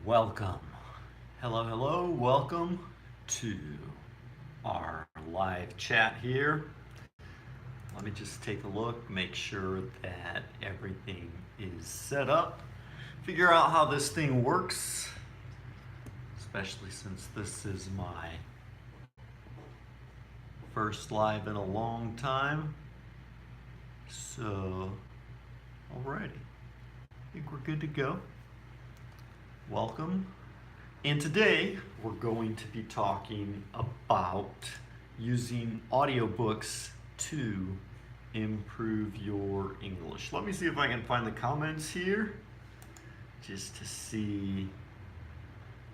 Welcome. Hello, welcome to our live chat here. Let me just take a look, make sure that everything is set up, figure out how this thing works, especially since this is my first live in a long time. So, alrighty, I think we're good to go. Welcome. And today we're going to be talking about using audiobooks to improve your English. Let me see if I can find the comments here just to see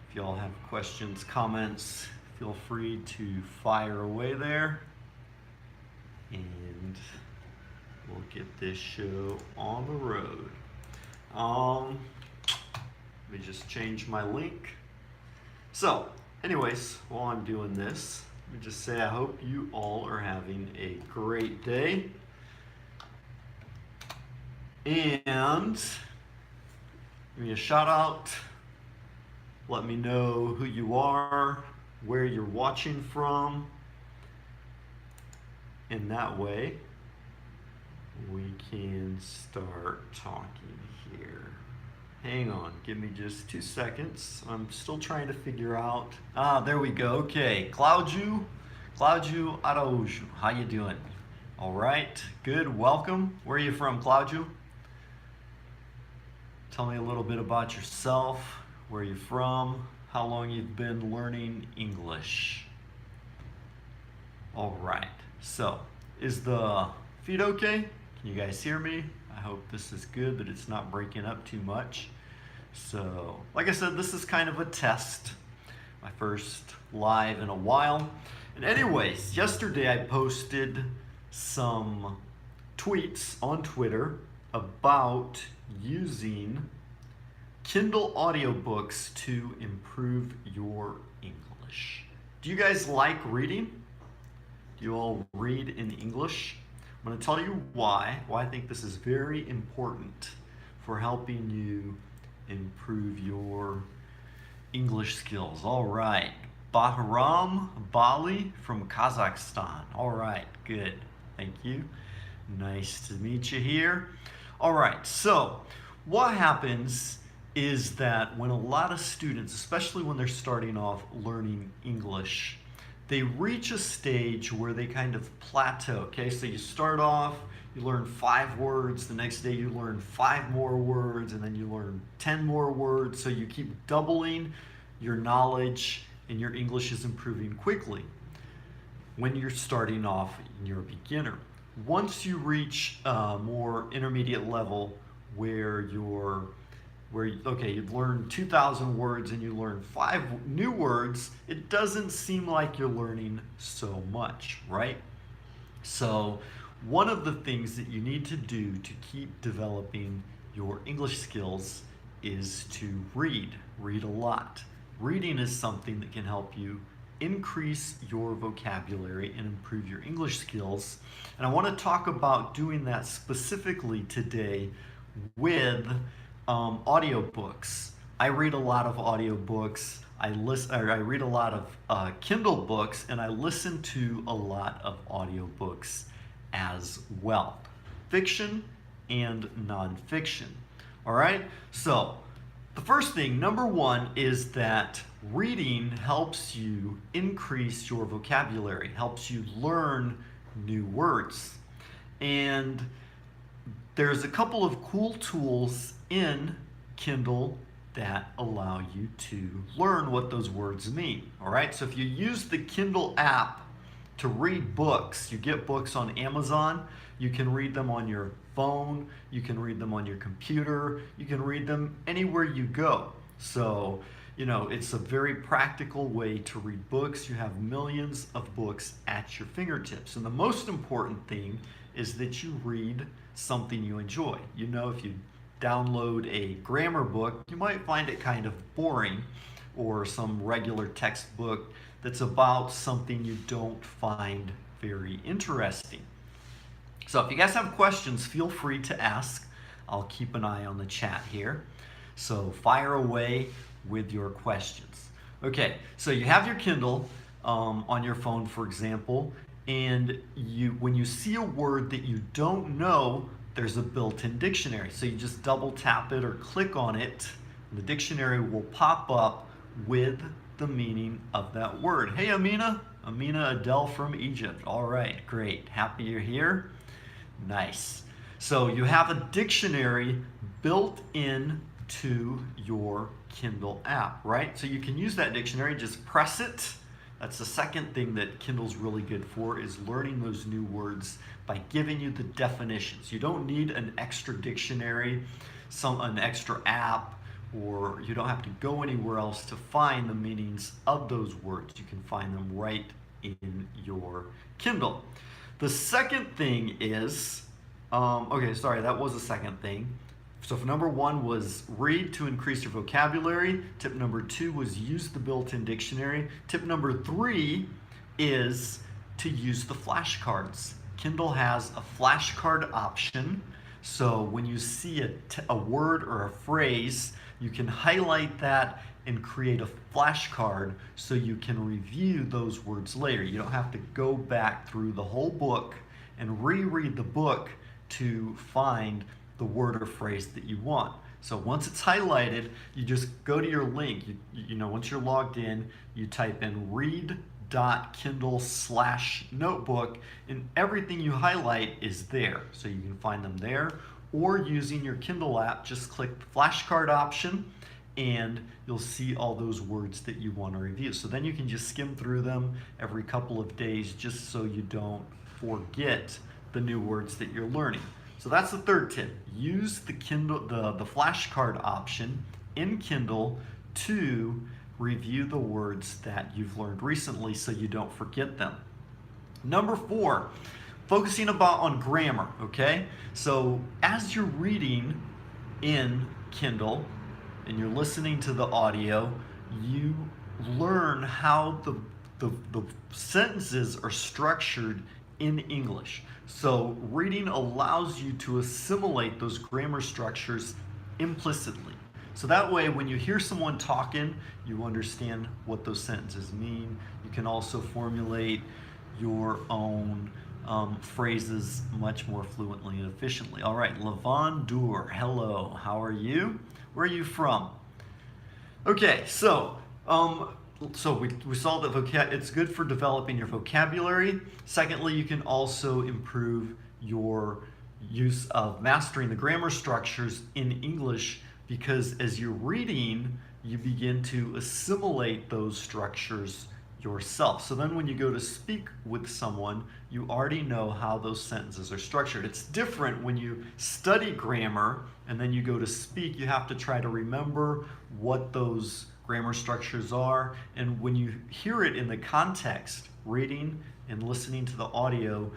if y'all have questions, comments. Feel free to fire away there and we'll get this show on the road. Let me just change my link. So, anyways, while I'm doing this, let me just say I hope you all are having a great day. And give me a shout out. Let me know who you are, where you're watching from. And that way, we can start talking here. Hang on, give me just 2 seconds. I'm still trying to figure out. There we go. Okay, Claudio Araújo. How you doing? All right, good. Welcome. Where are you from, Claudio? Tell me a little bit about yourself. Where are you from? How long you've been learning English? All right. So, is the feed okay? Can you guys hear me? I hope this is good, that it's not breaking up too much. So, like I said, this is kind of a test. My first live in a while. And anyways, yesterday I posted some tweets on Twitter about using Kindle audiobooks to improve your English. Do you guys like reading? Do you all read in English? I'm going to tell you why I think this is very important for helping you improve your English skills. All right, Bahram Bali from Kazakhstan. All right, good. Thank you. Nice to meet you here. All right, so what happens is that when a lot of students, especially when they're starting off learning English, they reach a stage where they kind of plateau, okay? So you start off, you learn 5 words, the next day you learn 5 more words, and then you learn 10 more words, so you keep doubling your knowledge and your English is improving quickly when you're starting off and you're a beginner. Once you reach a more intermediate level where you've learned 2,000 words and you learn 5 new words, it doesn't seem like you're learning so much, right? So one of the things that you need to do to keep developing your English skills is to read a lot. Reading is something that can help you increase your vocabulary and improve your English skills. And I want to talk about doing that specifically today with audiobooks. I read a lot of audiobooks. I read a lot of Kindle books, and I listen to a lot of audiobooks as well, fiction and nonfiction. All right. So the first thing, number one, is that reading helps you increase your vocabulary, helps you learn new words, and there's a couple of cool tools in Kindle that allow you to learn what those words mean. All right, so if you use the Kindle app to read books, you get books on Amazon, you can read them on your phone, you can read them on your computer, you can read them anywhere you go. So, it's a very practical way to read books. You have millions of books at your fingertips. And the most important thing is that you read something you enjoy. If you download a grammar book, you might find it kind of boring, or some regular textbook that's about something you don't find very interesting. So if you guys have questions, feel free to ask. I'll keep an eye on the chat here. So fire away with your questions. Okay, so you have your Kindle on your phone, for example, and when you see a word that you don't know, there's a built-in dictionary. So you just double tap it or click on it, and the dictionary will pop up with the meaning of that word. Hey, Amina Adele from Egypt. All right, great. Happy you're here. Nice. So you have a dictionary built in to your Kindle app, right? So you can use that dictionary, just press it. That's the second thing that Kindle's really good for, is learning those new words by giving you the definitions. You don't need an extra dictionary, an extra app, or you don't have to go anywhere else to find the meanings of those words. You can find them right in your Kindle. The second thing is, okay, sorry, that was the second thing. So number one was read to increase your vocabulary. Tip number two was use the built-in dictionary. Tip number three is to use the flashcards. Kindle has a flashcard option. So when you see a word or a phrase, you can highlight that and create a flashcard so you can review those words later. You don't have to go back through the whole book and reread the book to find the word or phrase that you want. So once it's highlighted, you just go to your link. Once you're logged in, you type in read.kindle/notebook, and everything you highlight is there. So you can find them there, or using your Kindle app, just click the flashcard option and you'll see all those words that you want to review. So then you can just skim through them every couple of days just so you don't forget the new words that you're learning. So that's the third tip. Use the flashcard option in Kindle to review the words that you've learned recently so you don't forget them. Number four, focusing on grammar, okay? So as you're reading in Kindle and you're listening to the audio, you learn how the sentences are structured in English. So reading allows you to assimilate those grammar structures implicitly. So that way, when you hear someone talking, you understand what those sentences mean. You can also formulate your own phrases much more fluently and efficiently. All right, Levon Dur, hello, how are you? Where are you from? Okay, so we saw that it's good for developing your vocabulary. Secondly, you can also improve your use of mastering the grammar structures in English, because as you're reading, you begin to assimilate those structures yourself. So then when you go to speak with someone, you already know how those sentences are structured. It's different when you study grammar and then you go to speak. You have to try to remember what those grammar structures are, and when you hear it in the context, reading and listening to the audio,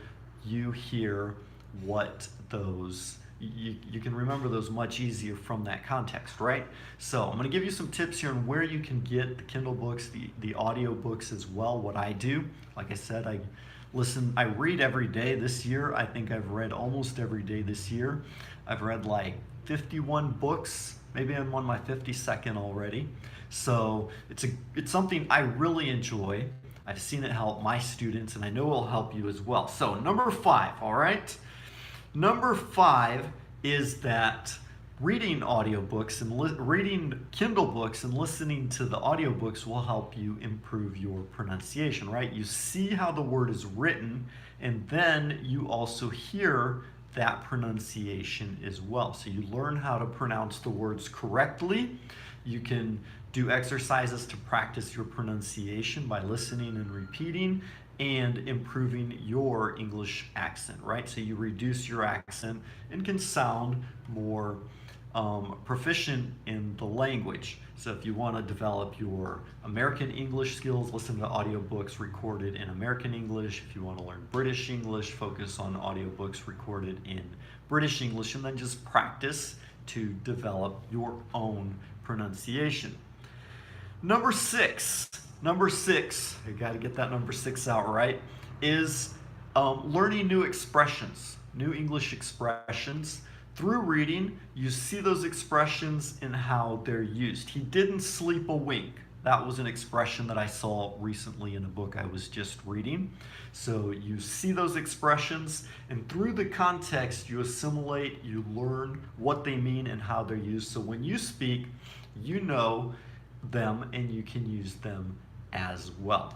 you hear what those, you can remember those much easier from that context, right? So I'm going to give you some tips here on where you can get the Kindle books, the audio books as well. What I do, like I said, I read every day. This year, I think I've read almost every day this year. I've read like 51 books. Maybe I'm on my 52nd already. So it's something I really enjoy. I've seen it help my students, and I know it'll help you as well. So number 5, all right? Number 5 is that reading audiobooks and reading Kindle books and listening to the audiobooks will help you improve your pronunciation, right? You see how the word is written, and then you also hear that pronunciation as well. So you learn how to pronounce the words correctly. You can do exercises to practice your pronunciation by listening and repeating, and improving your English accent, right? So you reduce your accent and can sound more proficient in the language. So if you want to develop your American English skills, listen to audiobooks recorded in American English. If you want to learn British English, focus on audiobooks recorded in British English, and then just practice to develop your own pronunciation. Number six, I got to get that number 6 out right, is learning new expressions, new English expressions. Through reading, you see those expressions and how they're used. He didn't sleep a wink. That was an expression that I saw recently in a book I was just reading. So you see those expressions, and through the context, you assimilate, you learn what they mean and how they're used. So when you speak, you know them and you can use them as well.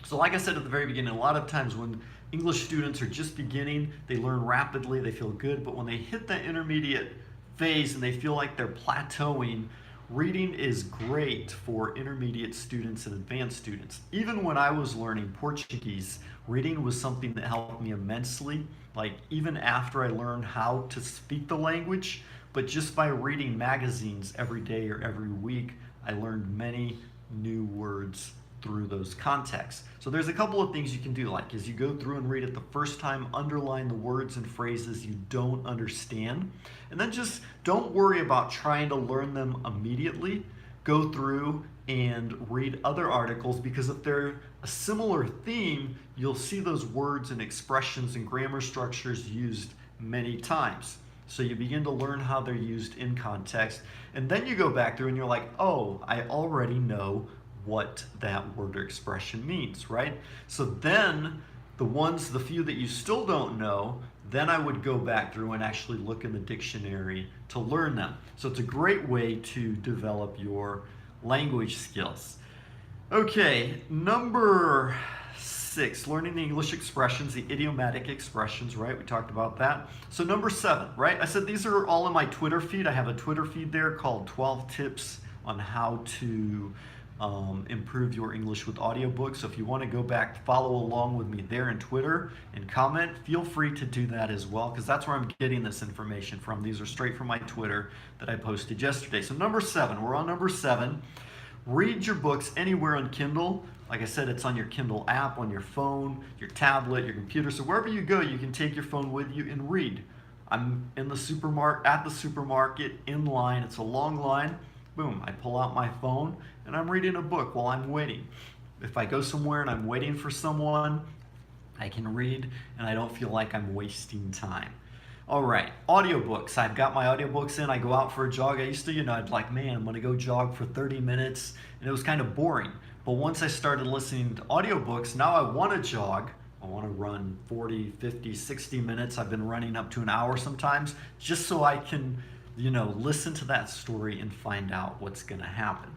So like I said at the very beginning, a lot of times when English students are just beginning, they learn rapidly, they feel good, but when they hit that intermediate phase and they feel like they're plateauing, reading is great for intermediate students and advanced students. Even when I was learning Portuguese, reading was something that helped me immensely. Like even after I learned how to speak the language, but just by reading magazines every day or every week, I learned many new words through those contexts. So there's a couple of things you can do, like as you go through and read it the first time, underline the words and phrases you don't understand, and then just don't worry about trying to learn them immediately. Go through and read other articles, because if they're a similar theme, you'll see those words and expressions and grammar structures used many times. So you begin to learn how they're used in context, and then you go back through and you're like, oh, I already know what that word or expression means, right? So then the few that you still don't know, then I would go back through and actually look in the dictionary to learn them. So it's a great way to develop your language skills. Okay, number 6, learning the English expressions, the idiomatic expressions, right? We talked about that. So number 7, right? I said these are all in my Twitter feed. I have a Twitter feed there called 12 Tips on How to Improve Your English with Audiobooks. So if you want to go back, follow along with me there in Twitter and comment, feel free to do that as well, because that's where I'm getting this information from. These are straight from my Twitter that I posted yesterday. So number 7, we're on number 7. Read your books anywhere on Kindle. Like I said, it's on your Kindle app, on your phone, your tablet, your computer. So wherever you go, you can take your phone with you and read. I'm in the supermarket, in line. It's a long line. Boom, I pull out my phone and I'm reading a book while I'm waiting. If I go somewhere and I'm waiting for someone, I can read and I don't feel like I'm wasting time. All right, audiobooks. I've got my audiobooks in. I go out for a jog. I used to, I'd like, man, I'm gonna go jog for 30 minutes, and it was kind of boring. But once I started listening to audiobooks, now I want to jog. I want to run 40, 50, 60 minutes. I've been running up to an hour sometimes, just so I can listen to that story and find out what's going to happen.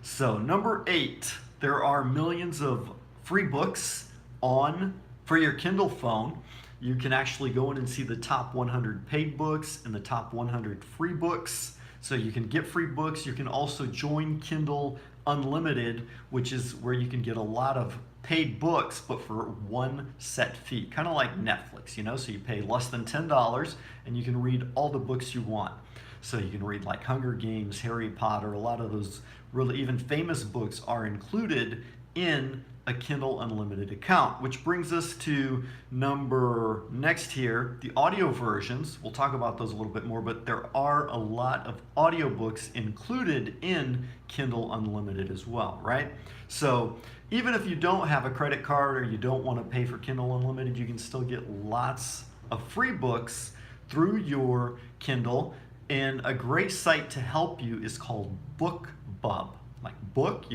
So number 8, there are millions of free books for your Kindle phone. You can actually go in and see the top 100 paid books and the top 100 free books. So you can get free books. You can also join Kindle Unlimited, which is where you can get a lot of paid books, but for one set fee, kind of like Netflix, so you pay less than $10 and you can read all the books you want. So you can read like Hunger Games, Harry Potter, a lot of those really even famous books are included in a Kindle Unlimited account, which brings us to next here, the audio versions. We'll talk about those a little bit more, but there are a lot of audiobooks included in Kindle Unlimited as well, right? So even if you don't have a credit card or you don't want to pay for Kindle Unlimited, you can still get lots of free books through your Kindle. And a great site to help you is called BookBub. Like book,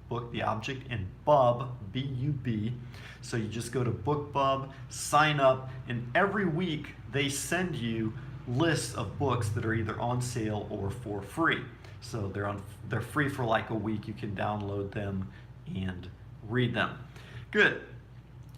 book the object, and bub, B-U-B. So you just go to BookBub, sign up, and every week they send you lists of books that are either on sale or for free. So they're free for like a week. You can download them and read them. Good.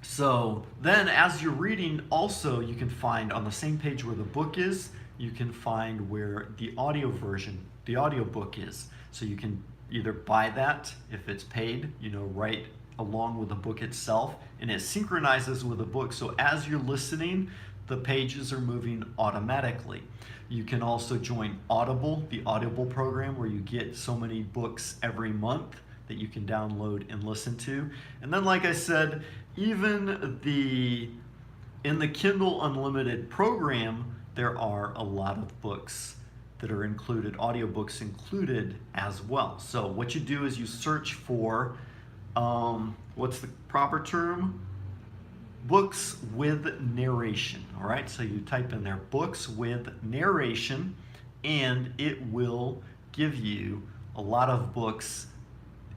So then as you're reading, also you can find on the same page where the book is, you can find where the audiobook is. So you can either buy that if it's paid, right along with the book itself, and it synchronizes with the book. So as you're listening, the pages are moving automatically. You can also join Audible, the Audible program, where you get so many books every month that you can download and listen to. And then, like I said, even in the Kindle Unlimited program, there are a lot of books that are included, audiobooks included as well. So what you do is you search for, what's the proper term? books with narration. All right, so you type in there books with narration, and it will give you a lot of books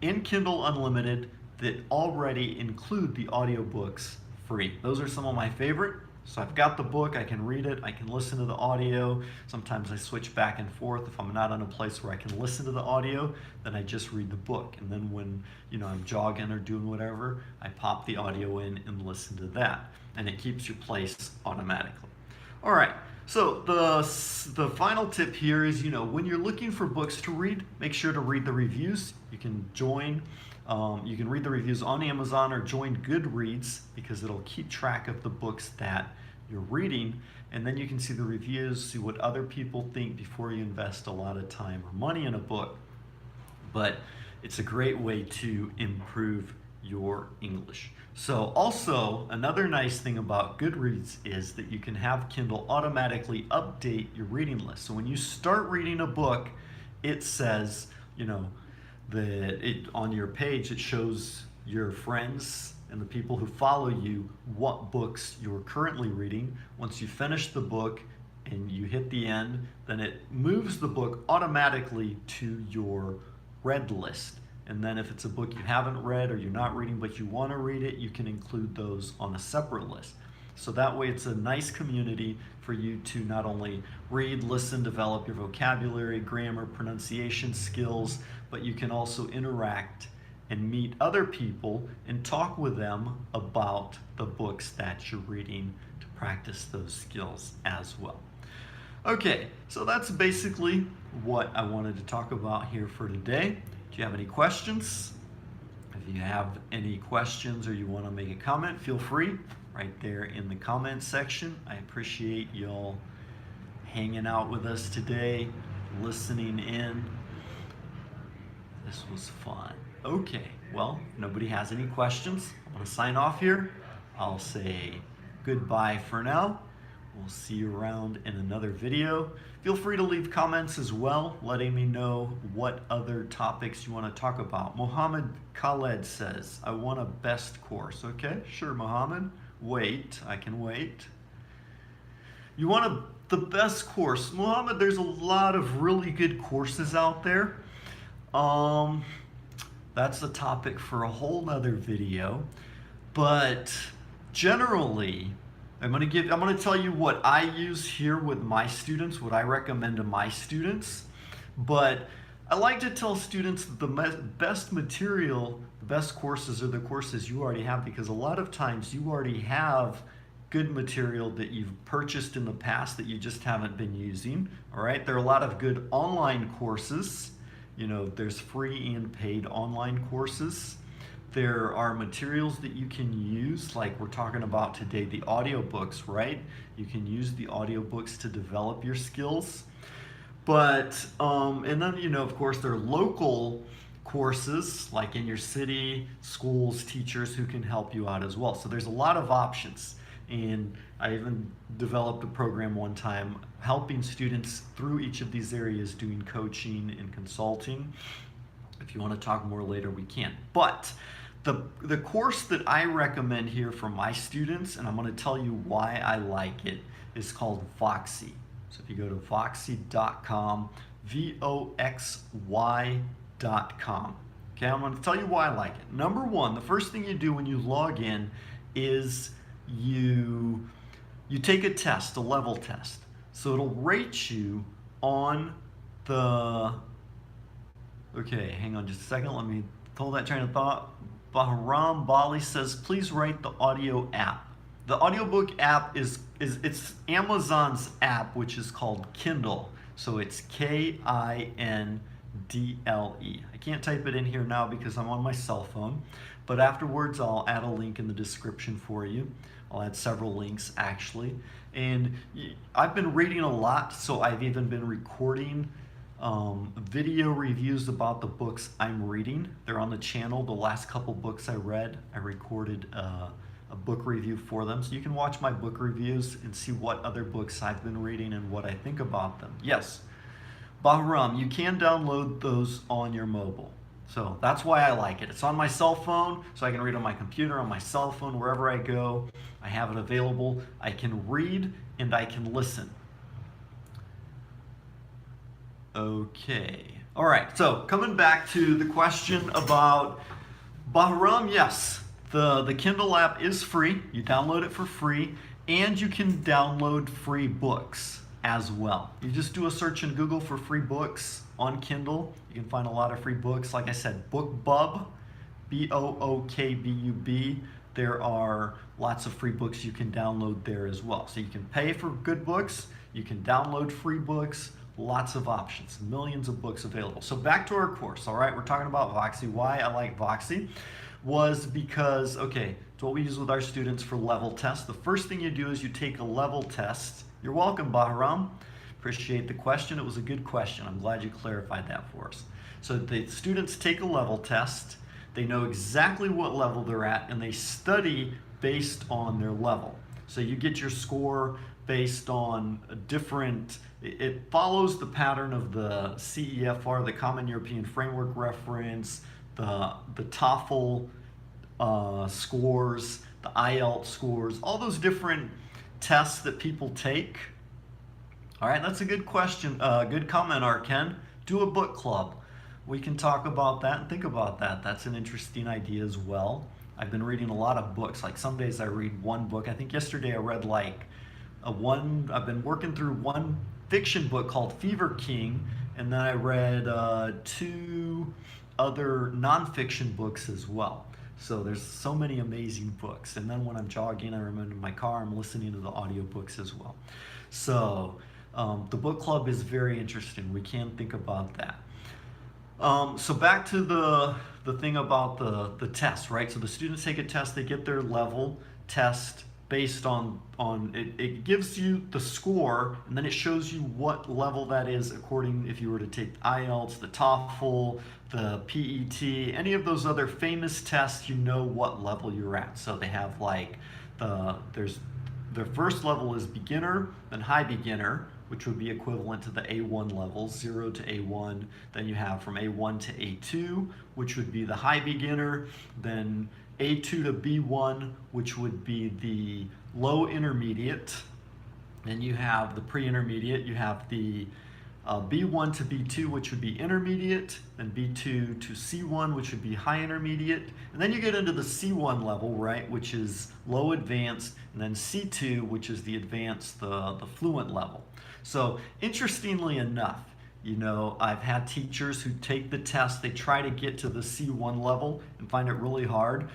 in Kindle Unlimited that already include the audiobooks free. Those are some of my favorite. So I've got the book, I can read it, I can listen to the audio. Sometimes I switch back and forth. If I'm not in a place where I can listen to the audio, then I just read the book. And then when I'm jogging or doing whatever, I pop the audio in and listen to that. And it keeps you placed automatically. All right, so the final tip here is, when you're looking for books to read, make sure to read the reviews. You can read the reviews on Amazon or join Goodreads, because it'll keep track of the books that you're reading, and then you can see the reviews, see what other people think before you invest a lot of time or money in a book. But it's a great way to improve your English. So also, another nice thing about Goodreads is that you can have Kindle automatically update your reading list. So when you start reading a book, it says, on your page, it shows your friends and the people who follow you what books you're currently reading. Once you finish the book and you hit the end, then it moves the book automatically to your read list. And then if it's a book you haven't read or you're not reading but you want to read it, you can include those on a separate list. So that way it's a nice community for you to not only read, listen, develop your vocabulary, grammar, pronunciation skills, but you can also interact and meet other people and talk with them about the books that you're reading to practice those skills as well. Okay, so that's basically what I wanted to talk about here for today. Do you have any questions? If you have any questions or you want to make a comment, feel free right there in the comment section. I appreciate y'all hanging out with us today, listening in. This was fun. Okay, well, if nobody has any questions, I'm going to sign off here. I'll say goodbye for now. We'll see you around in another video. Feel free to leave comments as well, letting me know what other topics you want to talk about. Mohammed Khaled says, I want a best course. Okay, sure, Mohammed. Wait, I can wait. You want the best course. Mohammed, there's a lot of really good courses out there. That's a topic for a whole nother video. But generally, I'm going to tell you what I use here with my students, what I recommend to my students. But I like to tell students the best material, the best courses are the courses you already have, because a lot of times you already have good material that you've purchased in the past that you just haven't been using. All right, there are a lot of good online courses. There's free and paid online courses. There are materials that you can use, like we're talking about today, the audiobooks, right? You can use the audiobooks to develop your skills. But, and then, of course, there are local courses, like in your city, schools, teachers who can help you out as well. So there's a lot of options. And I even developed a program one time helping students through each of these areas, doing coaching and consulting. If you want to talk more later, we can. But the course that I recommend here for my students, and I'm going to tell you why I like it, is called Voxy. So if you go to voxy.com, voxy.com. Okay, I'm going to tell you why I like it. Number one, the first thing you do when you log in is you take a test, a level test. So it'll rate you on the, okay, hang on just a second. Let me pull that train of thought. Bahram Bali says, please write the audio app. The audiobook app it's Amazon's app, which is called Kindle. So it's Kindle. I can't type it in here now because I'm on my cell phone, but afterwards I'll add a link in the description for you. I'll add several links actually. And I've been reading a lot, so I've even been recording video reviews about the books I'm reading. They're on the channel. The last couple books I read, I recorded a book review for them. So you can watch my book reviews and see what other books I've been reading and what I think about them. Yes, Bahram, you can download those on your mobile. So that's why I like it. It's on my cell phone, so I can read on my computer, on my cell phone, wherever I go. I have it available. I can read and I can listen. Okay. All right. So coming back to the question about Bahram, yes, the Kindle app is free. You download it for free, and you can download free books as well. You just do a search in Google for free books on Kindle. You can find a lot of free books. Like I said, BookBub, BOOKBUB. There are lots of free books you can download there as well. So you can pay for good books, you can download free books, lots of options, millions of books available. So back to our course, all right? We're talking about Voxy. Why I like Voxy was because, okay, it's what we use with our students for level tests. The first thing you do is you take a level test. You're welcome, Bahram. Appreciate the question. It was a good question. I'm glad you clarified that for us. So the students take a level test. They know exactly what level they're at, and they study based on their level. So you get your score based on a different, it follows the pattern of the CEFR, the Common European Framework Reference, the TOEFL scores, the IELTS scores, all those different tests that people take. All right, that's a good question, good comment, Arken. Do a book club. We can talk about that and think about that. That's an interesting idea as well. I've been reading a lot of books. Like some days I read one book. I think yesterday I read I've been working through one fiction book called Fever King, and then I read 2 other nonfiction books as well. So there's so many amazing books. And then when I'm jogging, I remember in my car, I'm listening to the audiobooks as well. So the book club is very interesting. We can think about that. So back to the thing about the test, right? So the students take a test, they get their level test based on it gives you the score, and then it shows you what level that is according, if you were to take IELTS, the TOEFL, the PET, any of those other famous tests, you know what level you're at. So they have like their first level is beginner, then high beginner, which would be equivalent to the A1 levels, 0 to A1. Then you have from A1 to A2, which would be the high beginner. Then A2 to B1, which would be the low intermediate. Then you have the pre-intermediate. You have the B1 to B2, which would be intermediate. Then B2 to C1, which would be high intermediate. And then you get into the C1 level, right, which is low advanced. And then C2, which is the advanced, the fluent level. So interestingly enough, you know, I've had teachers who take the test, they try to get to the C1 level and find it really hard.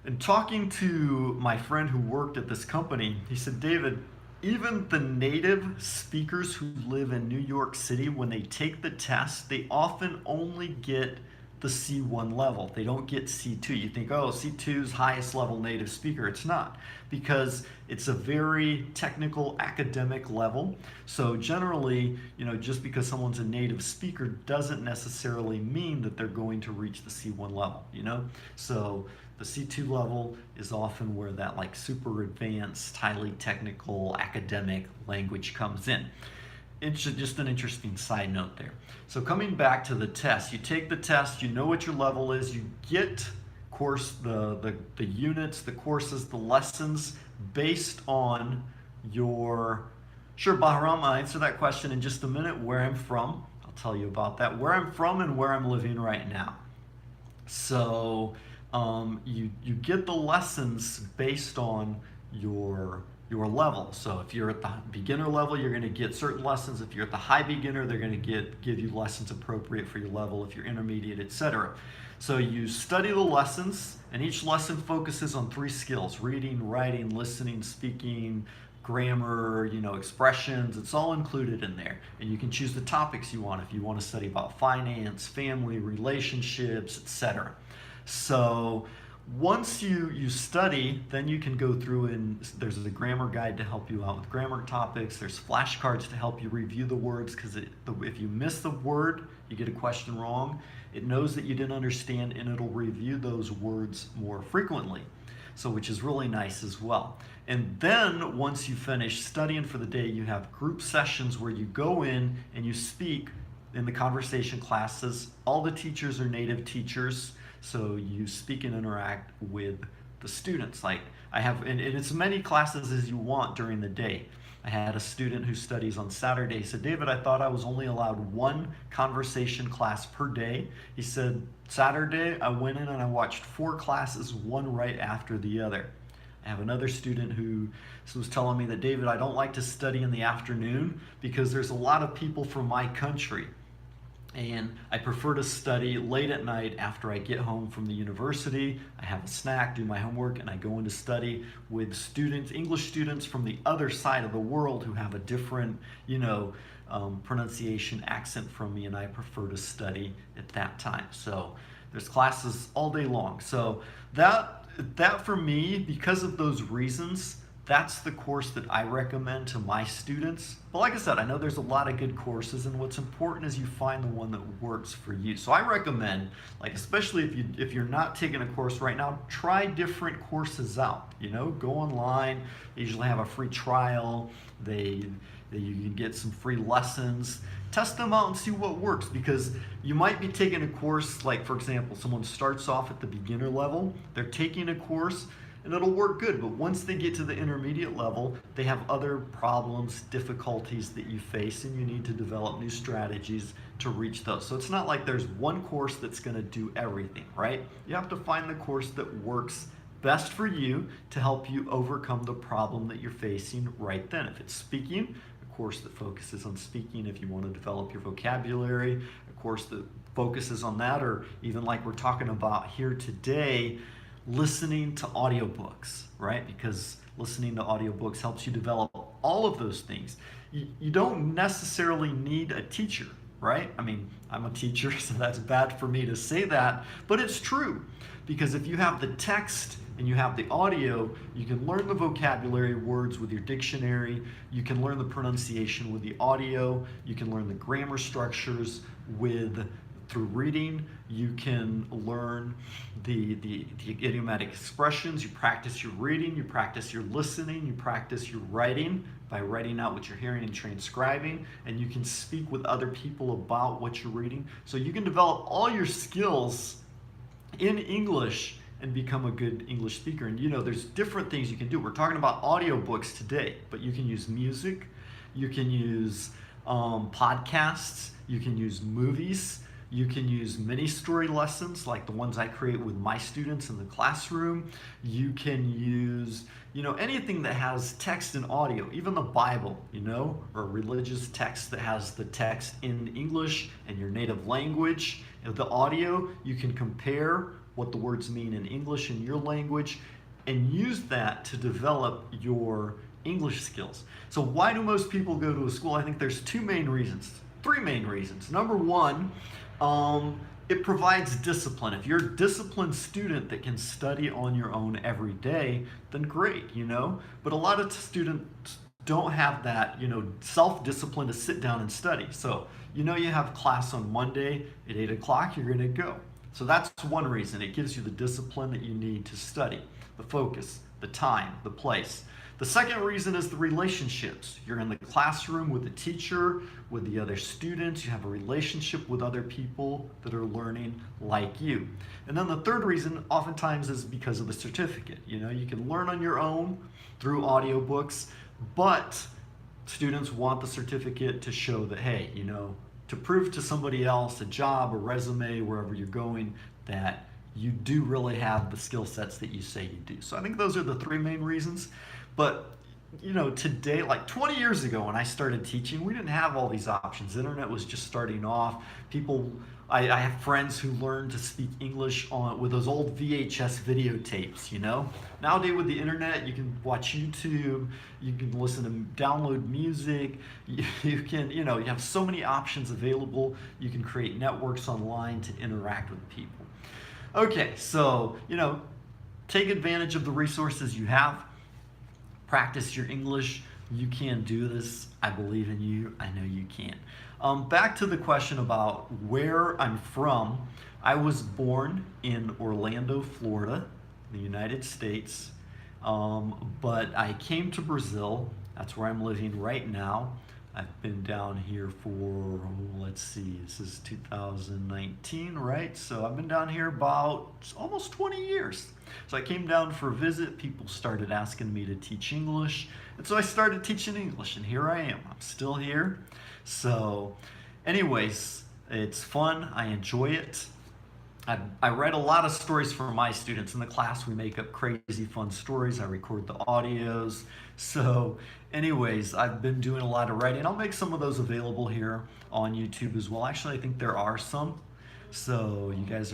And talking to my friend who worked at this company, he said, David, even the native speakers who live in New York City, when they take the test, they often only get the C1 level. They don't get C2. You think, oh, C2's highest level native speaker. It's not, because it's a very technical academic level. So generally, you know, just because someone's a native speaker doesn't necessarily mean that they're going to reach the C1 level, you know? So the C2 level is often where that like super advanced, highly technical academic language comes in. It's just an interesting side note there. So coming back to the test, you take the test, you know what your level is, you get course the units, the courses, the lessons based on your, sure, Bahram, I'll answer that question in just a minute, where I'm from. I'll tell you about that, where I'm from and where I'm living right now. So you get the lessons based on your level. So if you're at the beginner level, you're going to get certain lessons. If you're at the high beginner, they're going to give you lessons appropriate for your level. If you're intermediate, etc. So you study the lessons, and each lesson focuses on 3 skills: reading, writing, listening, speaking, grammar, you know, expressions. It's all included in there. And you can choose the topics you want if you want to study about finance, family, relationships, etc. So once you study, then you can go through, and there's a grammar guide to help you out with grammar topics. There's flashcards to help you review the words, because if you miss the word, you get a question wrong, it knows that you didn't understand, and it'll review those words more frequently. So which is really nice as well. And then once you finish studying for the day, you have group sessions where you go in and you speak in the conversation classes, all the teachers are native teachers, so you speak and interact with the students. Like I have, and it's as many classes as you want during the day. I had a student who studies on Saturday. He said, David, I thought I was only allowed one conversation class per day. He said, Saturday, I went in and I watched 4 classes, one right after the other. I have another student who was telling me that, David, I don't like to study in the afternoon because there's a lot of people from my country. And I prefer to study late at night after I get home from the university. I have a snack, do my homework, and I go into study with students, English students from the other side of the world who have a different, pronunciation, accent from me, and I prefer to study at that time. So there's classes all day long. So that for me, because of those reasons, that's the course that I recommend to my students. But like I said, I know there's a lot of good courses, and what's important is you find the one that works for you. So I recommend, like especially if you're not taking a course right now, try different courses out. Go online. They usually have a free trial. You can get some free lessons. Test them out and see what works, because you might be taking a course, like for example, someone starts off at the beginner level, they're taking a course, and it'll work good, but once they get to the intermediate level, they have other problems, difficulties that you face, and you need to develop new strategies to reach those. So it's not like there's one course that's going to do everything, right? You have to find the course that works best for you to help you overcome the problem that you're facing right then. If it's speaking, a course that focuses on speaking. If you want to develop your vocabulary, a course that focuses on that, or even like we're talking about here today, listening to audiobooks, right? Because listening to audiobooks helps you develop all of those things. You don't necessarily need a teacher, right? I mean, I'm a teacher, so that's bad for me to say that, but it's true. Because if you have the text and you have the audio, you can learn the vocabulary words with your dictionary, you can learn the pronunciation with the audio, you can learn the grammar structures through reading, you can learn the idiomatic expressions, you practice your reading, you practice your listening, you practice your writing by writing out what you're hearing and transcribing, and you can speak with other people about what you're reading. So you can develop all your skills in English and become a good English speaker. And there's different things you can do. We're talking about audiobooks today, but you can use music, you can use podcasts, you can use movies, you can use mini story lessons like the ones I create with my students in the classroom. You can use, anything that has text and audio, even the Bible, or a religious text that has the text in English and your native language. The audio, you can compare what the words mean in English and your language and use that to develop your English skills. So why do most people go to a school? I think there's 3 main reasons. Number one, it provides discipline. If you're a disciplined student that can study on your own every day, then great, But a lot of students don't have that, self-discipline to sit down and study. So, you have class on Monday at 8 o'clock, you're going to go. So that's one reason. It gives you the discipline that you need to study, the focus, the time, the place. The second reason is the relationships. You're in the classroom with the teacher, with the other students. You have a relationship with other people that are learning like you. And then the third reason oftentimes is because of the certificate. You can learn on your own through audiobooks, but students want the certificate to show that, hey, to prove to somebody else, a job, a resume, wherever you're going, that you do really have the skill sets that you say you do. So I think those are the 3 main reasons. But today, like 20 years ago when I started teaching, we didn't have all these options. The internet was just starting off. I have friends who learned to speak English with those old VHS videotapes, Nowadays with the internet, you can watch YouTube, you can listen to download music, you can, you have so many options available. You can create networks online to interact with people. Okay, so, take advantage of the resources you have. Practice your English. You can do this. I believe in you. I know you can. Back to the question about where I'm from. I was born in Orlando, Florida, the United States, but I came to Brazil. That's where I'm living right now I've been down here for, let's see, this is 2019, right? So I've been down here about almost 20 years. So I came down for a visit. People started asking me to teach English. And so I started teaching English, and here I am. I'm still here. So anyways, it's fun. I enjoy it. I write a lot of stories for my students. In the class, we make up crazy fun stories. I record the audios. So anyways, I've been doing a lot of writing. I'll make some of those available here on YouTube as well. Actually, I think there are some. So you guys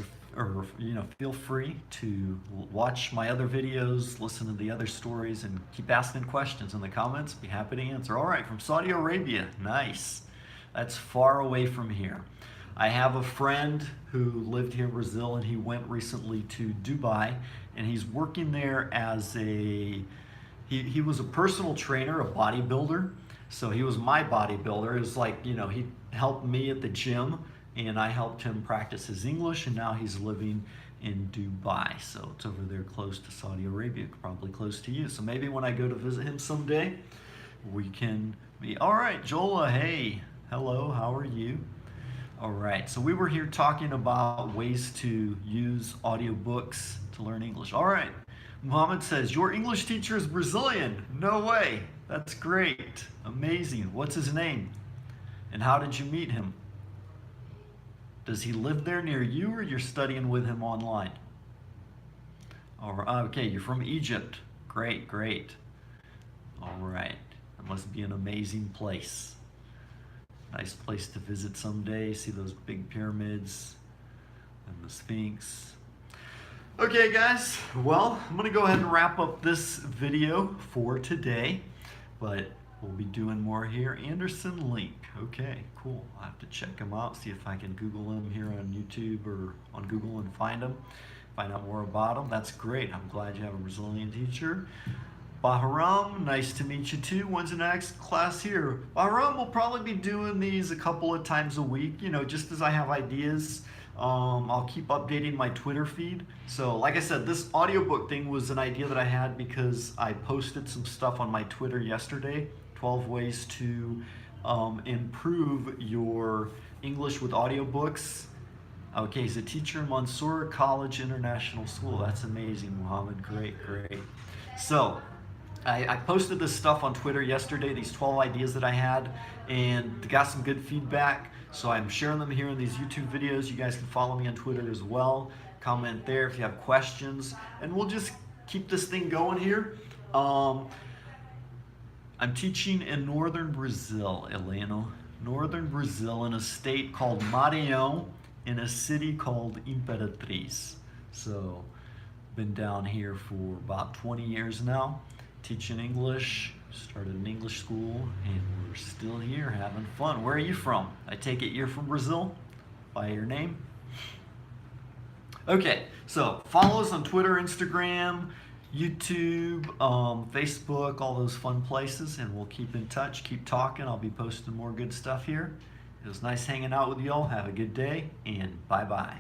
feel free to watch my other videos, listen to the other stories, and keep asking questions in the comments. Be happy to answer. All right, from Saudi Arabia. Nice. That's far away from here. I have a friend who lived here in Brazil, and he went recently to Dubai, and he's working there as he was a personal trainer, a bodybuilder. So he was my bodybuilder. It was like, he helped me at the gym, and I helped him practice his English, and now he's living in Dubai. So it's over there close to Saudi Arabia, probably close to you. So maybe when I go to visit him someday, we can be, all right, Jola, hey, hello, how are you? All right, so we were here talking about ways to use audiobooks to learn English. All right, Mohammed says, your English teacher is Brazilian. No way, that's great, amazing. What's his name? And how did you meet him? Does he live there near you, or you're studying with him online? All right, okay, you're from Egypt. Great, great. All right, that must be an amazing place. Nice place to visit someday, see those big pyramids and the Sphinx. Okay guys, well, I'm gonna go ahead and wrap up this video for today, but we'll be doing more here. Anderson Link, okay, cool. I'll have to check him out, see if I can Google him here on YouTube or on Google and find him, find out more about him. That's great, I'm glad you have a Brazilian teacher. Bahram, nice to meet you too. When's the next class here? Bahram will probably be doing these a couple of times a week, just as I have ideas. I'll keep updating my Twitter feed. So like I said, this audiobook thing was an idea that I had because I posted some stuff on my Twitter yesterday, 12 ways to improve your English with audiobooks. Okay, he's a teacher in Mansoura College International School. That's amazing, Mohammed. Great, great. So, I posted this stuff on Twitter yesterday, these 12 ideas that I had, and got some good feedback. So I'm sharing them here in these YouTube videos. You guys can follow me on Twitter as well. Comment there if you have questions, and we'll just keep this thing going here. I'm teaching in northern Brazil, Elena. Northern Brazil, in a state called Maranhão, in a city called Imperatriz. So, been down here for about 20 years now. Teaching English, started an English school, and we're still here having fun. Where are you from? I take it you're from Brazil by your name? Okay, so follow us on Twitter, Instagram, YouTube, Facebook, all those fun places, and we'll keep in touch, keep talking. I'll be posting more good stuff here. It was nice hanging out with y'all. Have a good day, and bye-bye.